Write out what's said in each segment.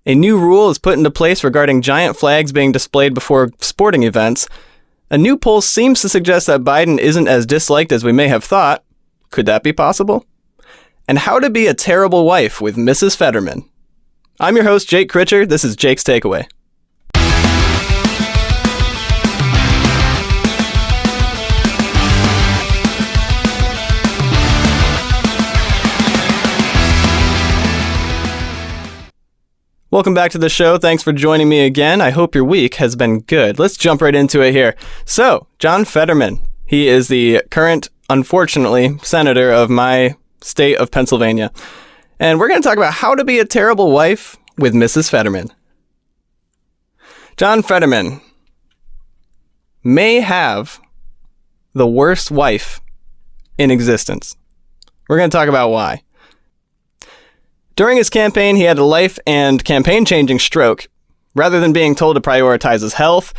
A new rule is put into place regarding giant flags being displayed before sporting events. A new poll seems to suggest that Biden isn't as disliked as we may have thought. Could that be possible? And how to be a terrible wife with Mrs. Fetterman. I'm your host, Jake Critcher. This is Jake's Takeaway. Welcome back to the show. Thanks for joining me again. I hope your week has been good. Let's jump right into it here. So, John Fetterman. He is the current, unfortunately, senator of my state of Pennsylvania. And we're going to talk about how to be a terrible wife with Mrs. Fetterman. John Fetterman may have the worst wife in existence. We're going to talk about why. During his campaign, he had a life and campaign-changing stroke. Rather than being told to prioritize his health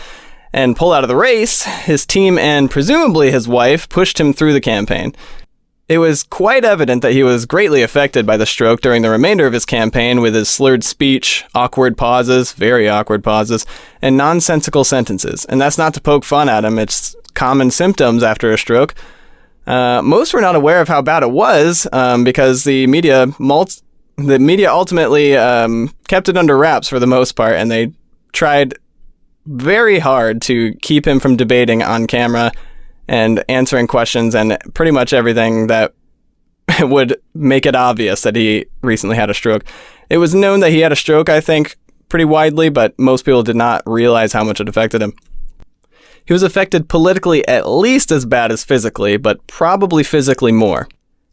and pull out of the race, his team and presumably his wife pushed him through the campaign. It was quite evident that he was greatly affected by the stroke during the remainder of his campaign with his slurred speech, awkward pauses, very awkward pauses, and nonsensical sentences. And that's not to poke fun at him, it's common symptoms after a stroke. Most were not aware of how bad it was because the media ultimately kept it under wraps for the most part, and they tried very hard to keep him from debating on camera and answering questions and pretty much everything that would make it obvious that he recently had a stroke. It was known that he had a stroke, I think, pretty widely, but most people did not realize how much it affected him. He was affected politically at least as bad as physically, but probably physically more.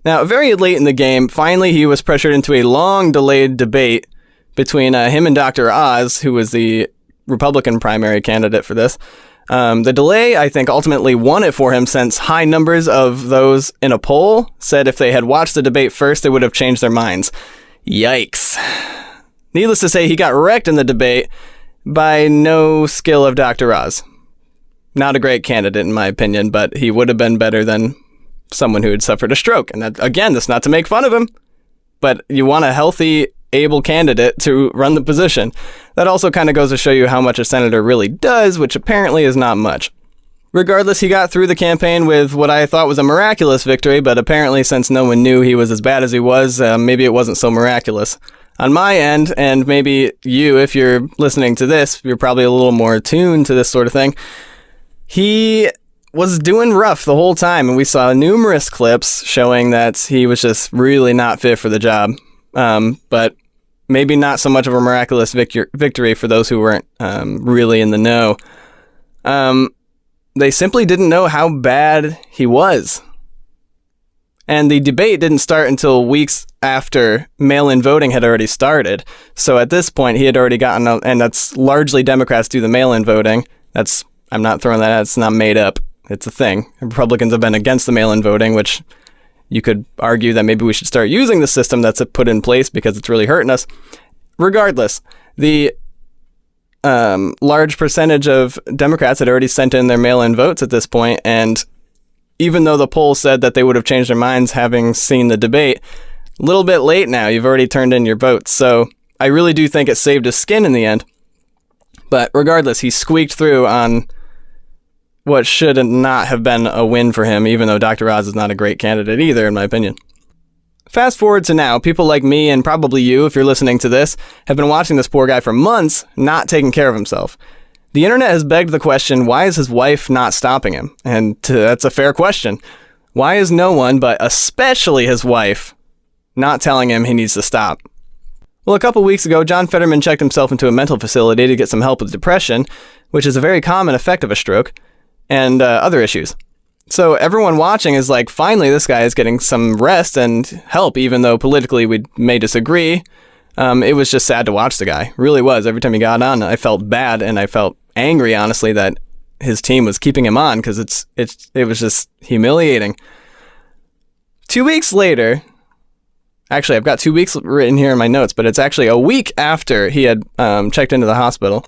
Now, very late in the game, finally he was pressured into a long-delayed debate between him and Dr. Oz, who was the Republican primary candidate for this. The delay, I think, ultimately won it for him since high numbers of those in a poll said if they had watched the debate first, they would have changed their minds. Yikes. Needless to say, he got wrecked in the debate by no skill of Dr. Oz. Not a great candidate, in my opinion, but he would have been better than someone who had suffered a stroke. And that, again, that's not to make fun of him, but you want a healthy, able candidate to run the position. That also kind of goes to show you how much a senator really does, which apparently is not much. Regardless, he got through the campaign with what I thought was a miraculous victory, but apparently since no one knew he was as bad as he was, maybe it wasn't so miraculous. On my end, and maybe you, if you're listening to this, you're probably a little more attuned to this sort of thing, he was doing rough the whole time, and we saw numerous clips showing that he was just really not fit for the job. But maybe not so much of a miraculous victory for those who weren't really in the know. They simply didn't know how bad he was. And the debate didn't start until weeks after mail-in voting had already started. So at this point, he had already gotten, and that's largely Democrats do the mail-in voting. I'm not throwing that out, it's not made up. It's a thing. Republicans have been against the mail-in voting, which you could argue that maybe we should start using the system that's put in place because it's really hurting us. Regardless, the large percentage of Democrats had already sent in their mail-in votes at this point, and even though the poll said that they would have changed their minds having seen the debate, a little bit late now, you've already turned in your votes. So I really do think it saved his skin in the end. But regardless, he squeaked through on what should not have been a win for him, even though Dr. Oz is not a great candidate either, in my opinion. Fast forward to now, people like me, and probably you, if you're listening to this, have been watching this poor guy for months, not taking care of himself. The internet has begged the question, why is his wife not stopping him? And that's a fair question. Why is no one, but especially his wife, not telling him he needs to stop? Well, a couple weeks ago, John Fetterman checked himself into a mental facility to get some help with depression, which is a very common effect of a stroke, and other issues. So everyone watching is like, finally, this guy is getting some rest and help, even though politically we may disagree. It was just sad to watch the guy. Really was. Every time he got on, I felt bad, and I felt angry, honestly, that his team was keeping him on, because it was just humiliating. 2 weeks later, actually, I've got 2 weeks written here in my notes, but it's actually a week after he had checked into the hospital,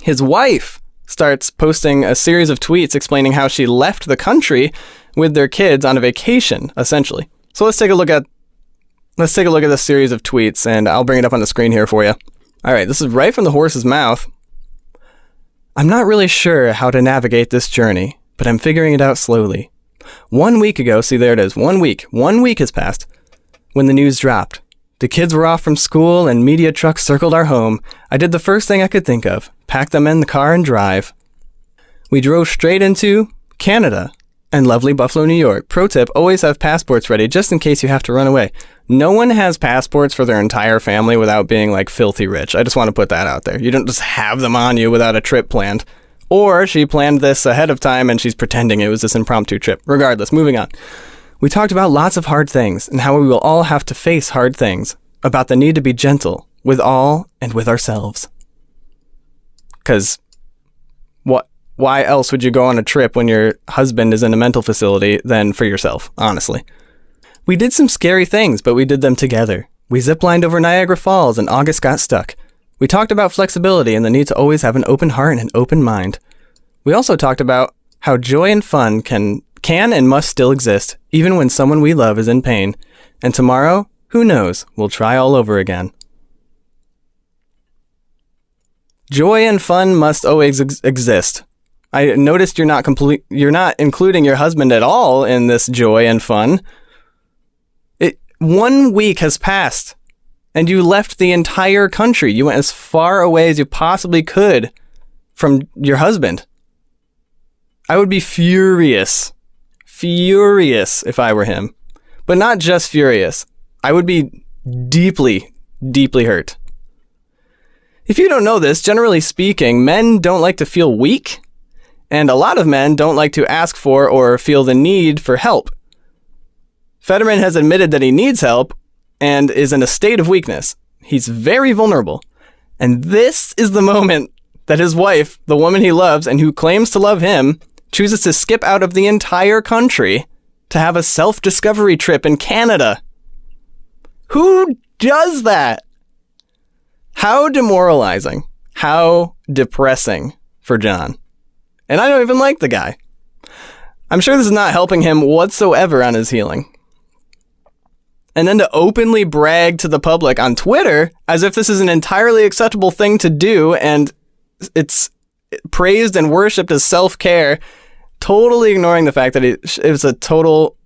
his wife starts posting a series of tweets explaining how she left the country with their kids on a vacation, essentially. So let's take a look at this series of tweets, and I'll bring it up on the screen here for you. All right, this is right from the horse's mouth. I'm not really sure how to navigate this journey, but I'm figuring it out slowly. 1 week ago, see there it is, 1 week. 1 week has passed when the news dropped. The kids were off from school and media trucks circled our home. I did the first thing I could think of, pack them in the car and drive. We drove straight into Canada and lovely Buffalo, New York. Pro tip, always have passports ready just in case you have to run away. No one has passports for their entire family without being like filthy rich. I just want to put that out there. You don't just have them on you without a trip planned. Or she planned this ahead of time and she's pretending it was this impromptu trip. Regardless, moving on. We talked about lots of hard things and how we will all have to face hard things. About the need to be gentle with all and with ourselves. Because why else would you go on a trip when your husband is in a mental facility than for yourself, honestly? We did some scary things, but we did them together. We ziplined over Niagara Falls and August got stuck. We talked about flexibility and the need to always have an open heart and an open mind. We also talked about how joy and fun can and must still exist, even when someone we love is in pain. And tomorrow, who knows, we'll try all over again. Joy and fun must always exist. I noticed you're not including your husband at all in this joy and fun. 1 week has passed and you left the entire country. You went as far away as you possibly could from your husband. I would be furious if I were him, but not just furious. I would be deeply, deeply hurt. If you don't know this, generally speaking, men don't like to feel weak. And a lot of men don't like to ask for or feel the need for help. Fetterman has admitted that he needs help and is in a state of weakness. He's very vulnerable. And this is the moment that his wife, the woman he loves and who claims to love him, chooses to skip out of the entire country to have a self-discovery trip in Canada. Who does that? How demoralizing. How depressing for John. And I don't even like the guy. I'm sure this is not helping him whatsoever on his healing. And then to openly brag to the public on Twitter as if this is an entirely acceptable thing to do and it's praised and worshipped as self-care, totally ignoring the fact that it was a total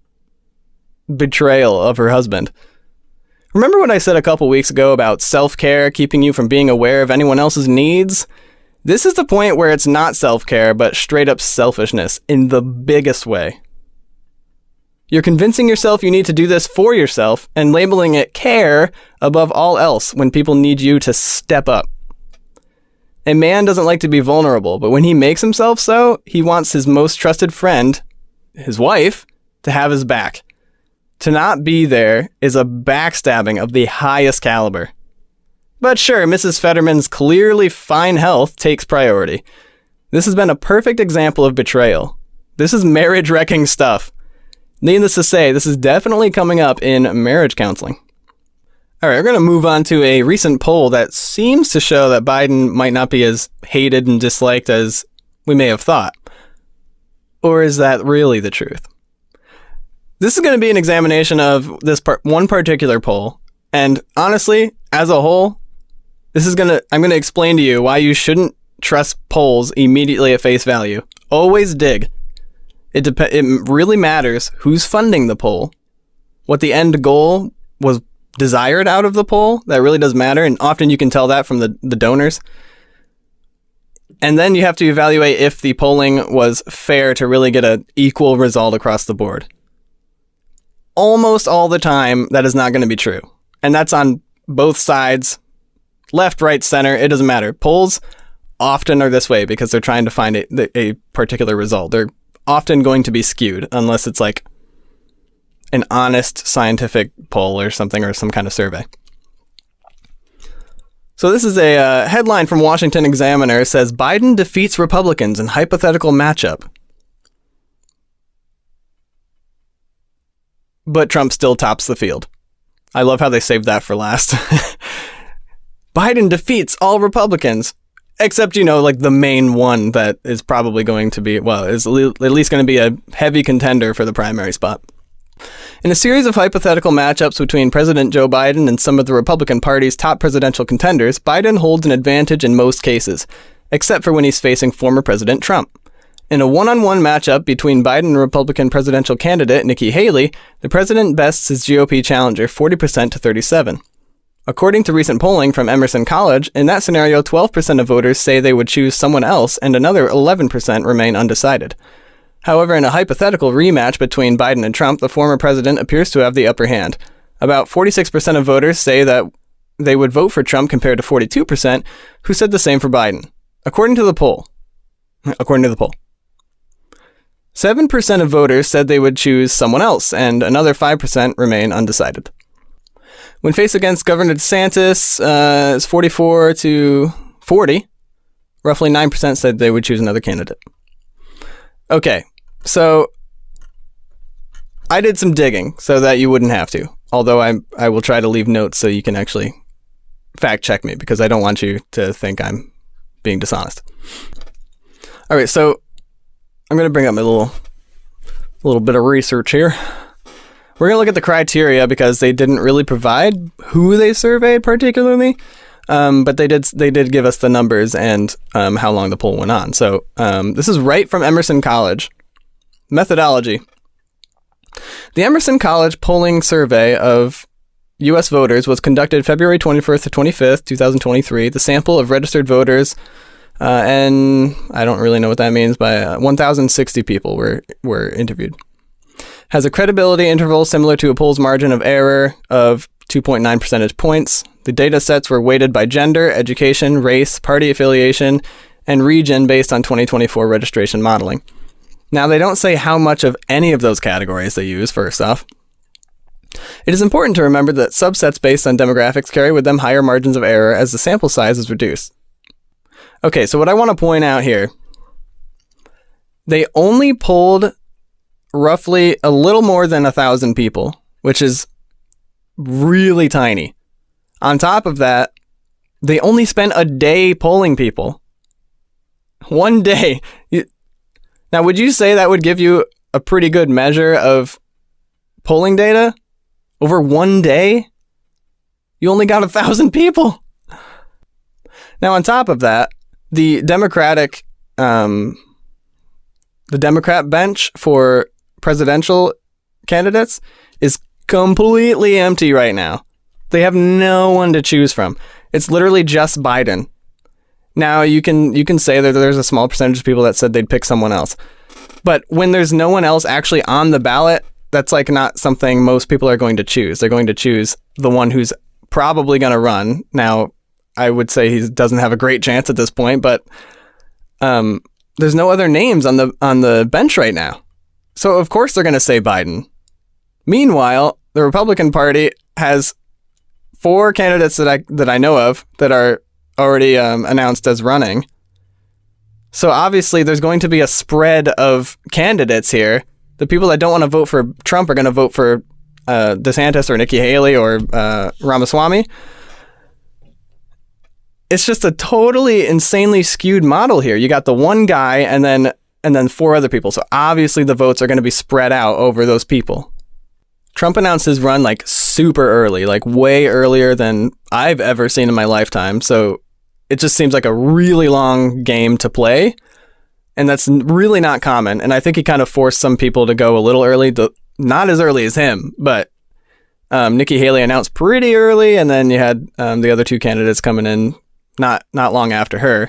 betrayal of her husband. Remember what I said a couple weeks ago about self-care keeping you from being aware of anyone else's needs? This is the point where it's not self-care, but straight up selfishness in the biggest way. You're convincing yourself you need to do this for yourself and labeling it care above all else when people need you to step up. A man doesn't like to be vulnerable, but when he makes himself so, he wants his most trusted friend, his wife, to have his back. To not be there is a backstabbing of the highest caliber. But sure, Mrs. Fetterman's clearly fine health takes priority. This has been a perfect example of betrayal. This is marriage-wrecking stuff. Needless to say, this is definitely coming up in marriage counseling. All right, we're going to move on to a recent poll that seems to show that Biden might not be as hated and disliked as we may have thought. Or is that really the truth? This is going to be an examination of this one particular poll. And honestly, as a whole, I'm going to explain to you why you shouldn't trust polls immediately at face value. Always dig. It really matters who's funding the poll, what the end goal was desired out of the poll. That really does matter, and often you can tell that from the donors. And then you have to evaluate if the polling was fair to really get an equal result across the board. Almost all the time, that is not going to be true. And that's on both sides, left, right, center, it doesn't matter. Polls often are this way because they're trying to find a particular result. They're often going to be skewed unless it's like an honest scientific poll or something, or some kind of survey. So this is a headline from Washington Examiner. It says, Biden defeats Republicans in hypothetical matchup. But Trump still tops the field. I love how they saved that for last. Biden defeats all Republicans, except, like the main one that is probably going to be, is at least going to be a heavy contender for the primary spot. In a series of hypothetical matchups between President Joe Biden and some of the Republican Party's top presidential contenders, Biden holds an advantage in most cases, except for when he's facing former President Trump. In a one-on-one matchup between Biden and Republican presidential candidate Nikki Haley, the president bests his GOP challenger 40% to 37%. According to recent polling from Emerson College, in that scenario, 12% of voters say they would choose someone else and another 11% remain undecided. However, in a hypothetical rematch between Biden and Trump, the former president appears to have the upper hand. About 46% of voters say that they would vote for Trump compared to 42% who said the same for Biden. According to the poll. 7% of voters said they would choose someone else, and another 5% remain undecided. When faced against Governor DeSantis, it's 44 to 40. Roughly 9% said they would choose another candidate. Okay, so I did some digging so that you wouldn't have to. Although I will try to leave notes so you can actually fact check me, because I don't want you to think I'm being dishonest. All right, so I'm going to bring up my little bit of research here. We're going to look at the criteria because they didn't really provide who they surveyed particularly, but they did give us the numbers and how long the poll went on. So this is right from Emerson College. Methodology. The Emerson College polling survey of U.S. voters was conducted February 21st to 25th, 2023. The sample of registered voters, and I don't really know what that means, but 1,060 people were interviewed. Has a credibility interval similar to a poll's margin of error of 2.9 percentage points. The data sets were weighted by gender, education, race, party affiliation, and region based on 2024 registration modeling. Now, they don't say how much of any of those categories they use, first off. It is important to remember that subsets based on demographics carry with them higher margins of error as the sample size is reduced. Okay, so what I want to point out here, they only polled roughly a little more than 1,000 people, which is really tiny. On top of that, they only spent a day polling people. One day. Now, would you say that would give you a pretty good measure of polling data? Over one day? You only got 1,000 people. Now, on top of that, the Democrat bench for presidential candidates is completely empty right now. They have no one to choose from. It's literally just Biden. Now, you can say that there's a small percentage of people that said they'd pick someone else. But when there's no one else actually on the ballot, that's like not something most people are going to choose. They're going to choose the one who's probably going to run. Now, I would say he doesn't have a great chance at this point, but there's no other names on the bench right now. So, of course, they're going to say Biden. Meanwhile, the Republican Party has 4 candidates that I know of that are already announced as running. So obviously there's going to be a spread of candidates here. The people that don't want to vote for Trump are going to vote for DeSantis or Nikki Haley or Ramaswamy. It's just a totally insanely skewed model here. You got the one guy and then 4 other people. So obviously the votes are going to be spread out over those people. Trump announced his run like super early, like way earlier than I've ever seen in my lifetime. So it just seems like a really long game to play. And that's really not common. And I think he kind of forced some people to go a little early, not as early as him, but Nikki Haley announced pretty early. And then you had the other 2 candidates coming in not long after her.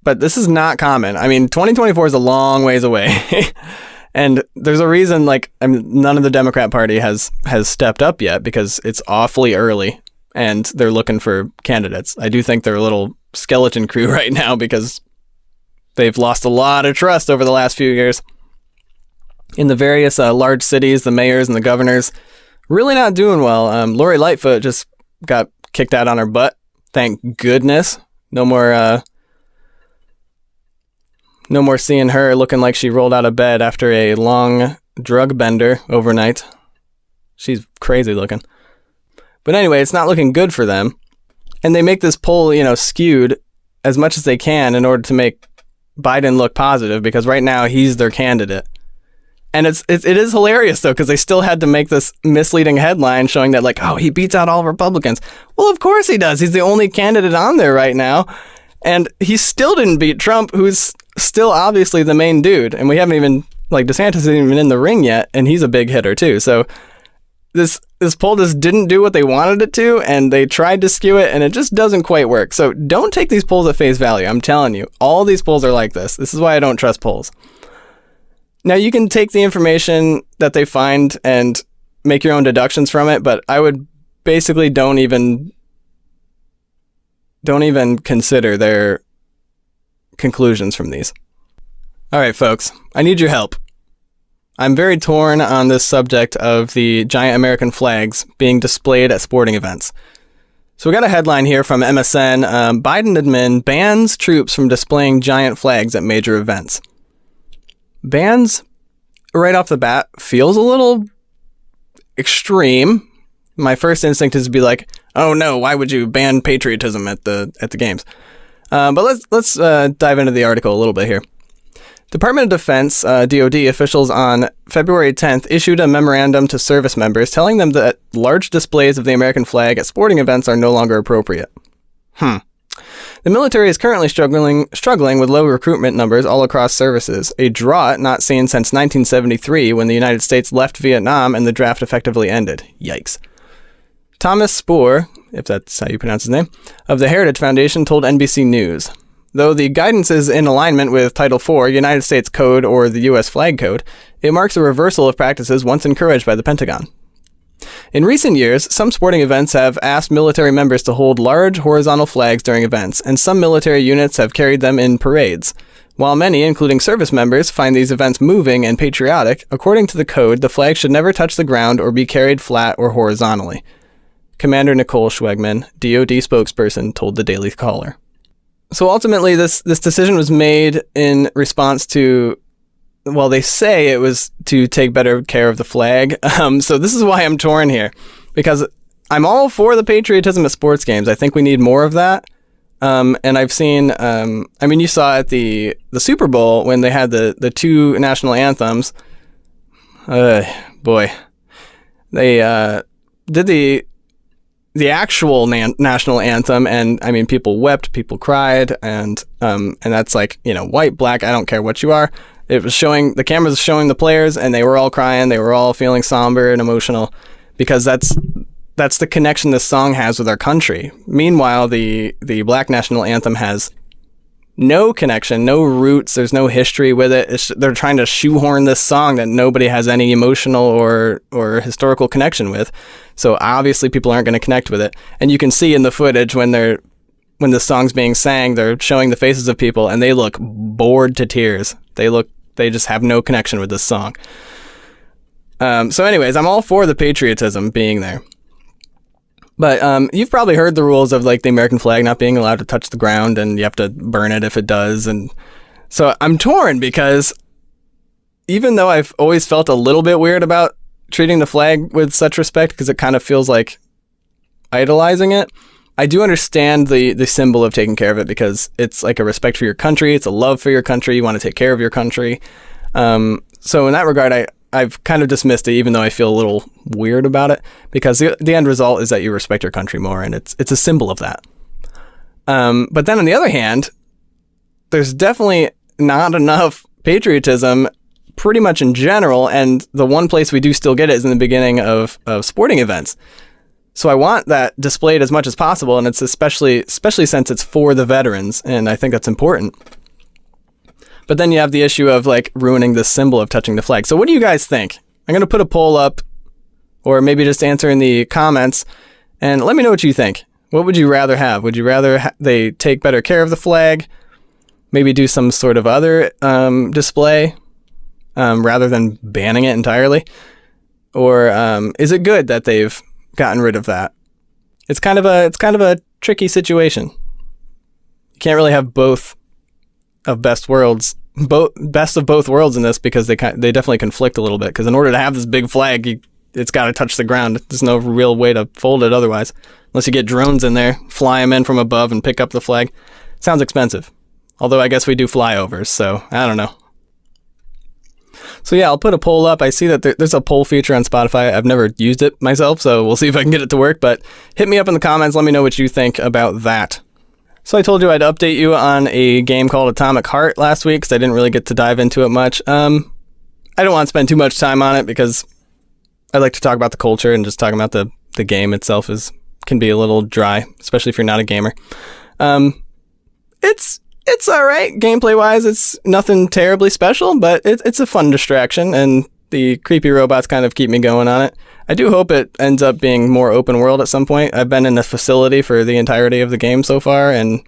But this is not common. I mean, 2024 is a long ways away. And there's a reason, none of the Democrat Party has stepped up yet because it's awfully early and they're looking for candidates. I do think they're a little skeleton crew right now because they've lost a lot of trust over the last few years. In the various large cities, the mayors and the governors really not doing well. Lori Lightfoot just got kicked out on her butt. Thank goodness. No more seeing her looking like she rolled out of bed after a long drug bender overnight. She's crazy looking. But anyway, it's not looking good for them. And they make this poll, skewed as much as they can in order to make Biden look positive because right now he's their candidate. And it is hilarious, though, because they still had to make this misleading headline showing that, like, oh, he beats out all Republicans. Well, of course he does. He's the only candidate on there right now. And he still didn't beat Trump, who's still obviously the main dude. And we haven't even, like, DeSantis isn't even in the ring yet, and he's a big hitter, too. So this poll just didn't do what they wanted it to, and they tried to skew it, and it just doesn't quite work. So don't take these polls at face value. I'm telling you, all these polls are like this. This is why I don't trust polls. Now, you can take the information that they find and make your own deductions from it, but I would basically don't even consider their conclusions from these. All right, folks, I need your help. I'm very torn on this subject of the giant American flags being displayed at sporting events. So we got a headline here from MSN. Biden admin bans troops from displaying giant flags at major events. Bans, right off the bat, feels a little extreme. My first instinct is to be like, oh no, why would you ban patriotism at the games? But let's dive into the article a little bit here. Department of Defense, DoD officials on February 10th issued a memorandum to service members telling them that large displays of the American flag at sporting events are no longer appropriate. The military is currently struggling with low recruitment numbers all across services, a drought not seen since 1973 when the United States left Vietnam and the draft effectively ended. Yikes. Thomas Spoor, if that's how you pronounce his name, of the Heritage Foundation told NBC News. Though the guidance is in alignment with Title IV, United States Code, or the U.S. Flag Code, it marks a reversal of practices once encouraged by the Pentagon. In recent years, some sporting events have asked military members to hold large horizontal flags during events, and some military units have carried them in parades. While many, including service members, find these events moving and patriotic, according to the code, the flag should never touch the ground or be carried flat or horizontally. Commander Nicole Schwegman, DoD spokesperson, told the Daily Caller. So ultimately, this decision was made in response to, well, they say it was to take better care of the flag. So this is why I'm torn here, because I'm all for the patriotism at sports games. I think we need more of that. And I've seen, you saw at the Super Bowl when they had the two national anthems. Boy, they did the actual national anthem, and I mean, people wept, people cried, and that's like, white, black, I don't care what you are. It was showing, the camera was showing the players, and they were all crying, they were all feeling somber and emotional, because that's the connection this song has with our country. Meanwhile, the black national anthem has no connection, no roots, there's no history with it. They're trying to shoehorn this song that nobody has any emotional or historical connection with. So obviously people aren't going to connect with it. And you can see in the footage when the song's being sang, they're showing the faces of people and they look bored to tears. They just have no connection with this song. So anyways, I'm all for the patriotism being there. But you've probably heard the rules of like the American flag not being allowed to touch the ground, and you have to burn it if it does. And so I'm torn, because even though I've always felt a little bit weird about treating the flag with such respect, because it kind of feels like idolizing it, I do understand the symbol of taking care of it, because it's like a respect for your country. It's a love for your country. You want to take care of your country. So in that regard, I've kind of dismissed it, even though I feel a little weird about it, because the end result is that you respect your country more, and it's a symbol of that. But then on the other hand, there's definitely not enough patriotism pretty much in general, and the one place we do still get it is in the beginning of sporting events. So I want that displayed as much as possible, and it's especially since it's for the veterans, and I think that's important. But then you have the issue of like ruining the symbol of touching the flag. So what do you guys think? I'm going to put a poll up, or maybe just answer in the comments, and let me know what you think. What would you rather have? Would you rather they take better care of the flag, maybe do some sort of other display rather than banning it entirely? Or is it good that they've gotten rid of that? It's kind of a tricky situation. You can't really have both of best of both worlds in this, because they definitely conflict a little bit, because in order to have this big flag, it's got to touch the ground. There's no real way to fold it otherwise, unless you get drones in there, fly them in from above and pick up the flag. Sounds expensive, although I guess we do flyovers, so I don't know. So yeah, I'll put a poll up. I see that there's a poll feature on Spotify. I've never used it myself, so we'll see if I can get it to work. But hit me up in the comments. Let me know what you think about that. So I told you I'd update you on a game called Atomic Heart last week because I didn't really get to dive into it much. I don't want to spend too much time on it because I like to talk about the culture, and just talking about the game itself can be a little dry, especially if you're not a gamer. It's all right gameplay wise. It's nothing terribly special, but it's a fun distraction, and the creepy robots kind of keep me going on it. I do hope it ends up being more open world at some point. I've been in a facility for the entirety of the game so far, and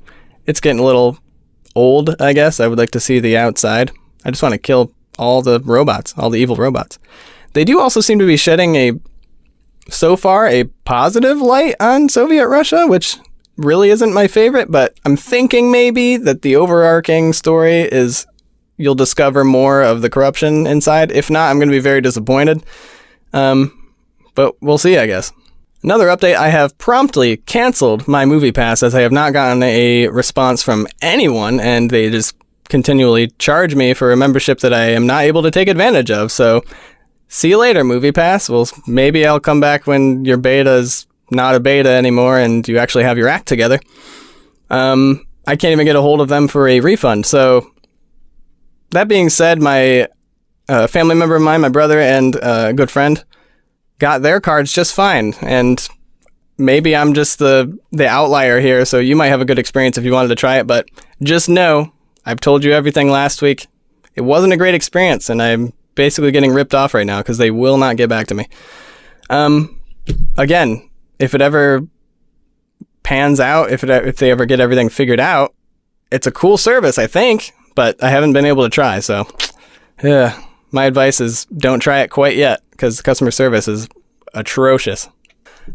it's getting a little old, I guess. I would like to see the outside. I just want to kill all the robots, all the evil robots. They do also seem to be shedding so far a positive light on Soviet Russia, which really isn't my favorite, but I'm thinking maybe that the overarching story is you'll discover more of the corruption inside. If not, I'm going to be very disappointed. But we'll see, I guess. Another update, I have promptly canceled my Movie Pass as I have not gotten a response from anyone, and they just continually charge me for a membership that I am not able to take advantage of. So see you later, Movie Pass. Well, maybe I'll come back when your beta is not a beta anymore and you actually have your act together. I can't even get a hold of them for a refund. So that being said, my family member of mine, my brother and a good friend, got their cards just fine. And maybe I'm just the outlier here, so you might have a good experience if you wanted to try it. But just know, I've told you everything last week. It wasn't a great experience, and I'm basically getting ripped off right now because they will not get back to me. Again, if it ever pans out, if they ever get everything figured out, it's a cool service, I think, but I haven't been able to try. So yeah, my advice is don't try it quite yet because the customer service is atrocious.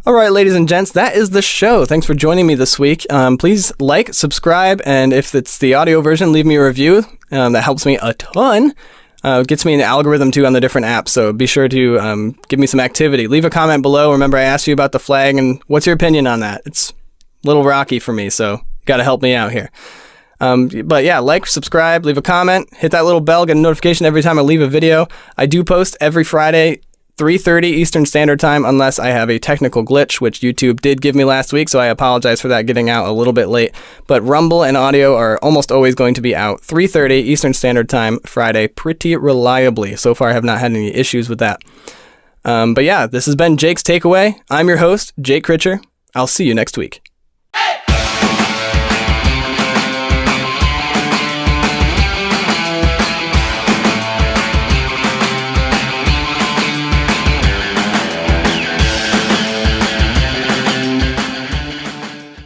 All right, ladies and gents, that is the show. Thanks for joining me this week. Please like, subscribe, and if it's the audio version, leave me a review. That helps me a ton. Gets me an algorithm too on the different apps, so be sure to give me some activity. Leave a comment below. Remember, I asked you about the flag, and what's your opinion on that? It's a little rocky for me, so you got to help me out here. But yeah, like, subscribe, leave a comment, hit that little bell, get a notification every time I leave a video. I do post every Friday, 3:30 Eastern Standard Time, unless I have a technical glitch, which YouTube did give me last week, so I apologize for that getting out a little bit late. But Rumble and audio are almost always going to be out 3:30 Eastern Standard Time Friday pretty reliably. So far, I have not had any issues with that. But yeah, this has been Jake's Takeaway. I'm your host, Jake Critcher. I'll see you next week.